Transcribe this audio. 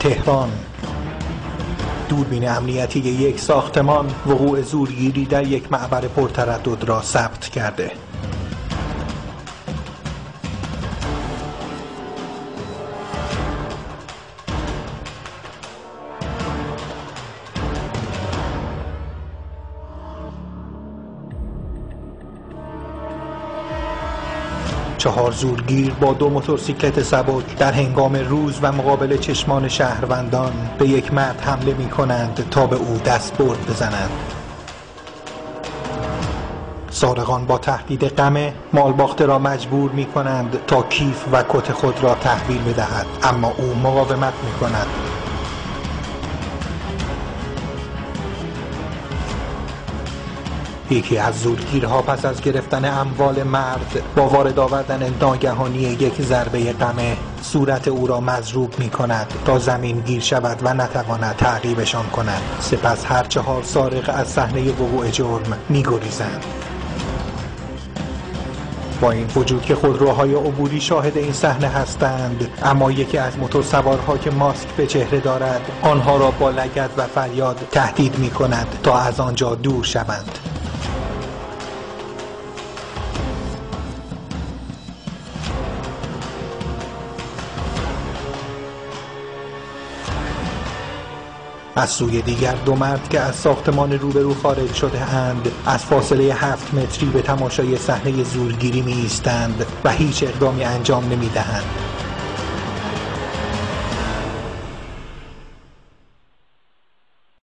تهران. دوربین امنیتی یک ساختمان وقوع زورگیری در یک معبر پرتردد را ثبت کرده. چهار زورگیر با 2 موتورسیکلت سبک در هنگام روز و مقابل چشمان شهروندان به یک مرد حمله می کنند تا به او دستبرد بزنند. سارقان با تهدید غمه مالباخته را مجبور می کنند تا کیف و کت خود را تحویل بدهد، اما او مقاومت می کند. یکی از زورگیرها پس از گرفتن اموال مرد با وارد آوردن ناگهانی یک ضربه غمه صورت او را مضروب می کند تا زمین گیر شود و نتواند تعقیبشان کند. سپس هر 4 سارق از صحنه وقوع جرم می گریزند. با این وجود که خودروهای عبوری شاهد این صحنه هستند، اما یکی از موتورسوارها که ماسک به چهره دارد آنها را با لگد و فریاد تهدید می کند تا از آنجا دور شوند. از سوی دیگر 2 مرد که از ساختمان روبرو خارج شده اند از فاصله 7 متری به تماشای صحنه زورگیری می ایستند و هیچ اقدامی انجام نمی دهند.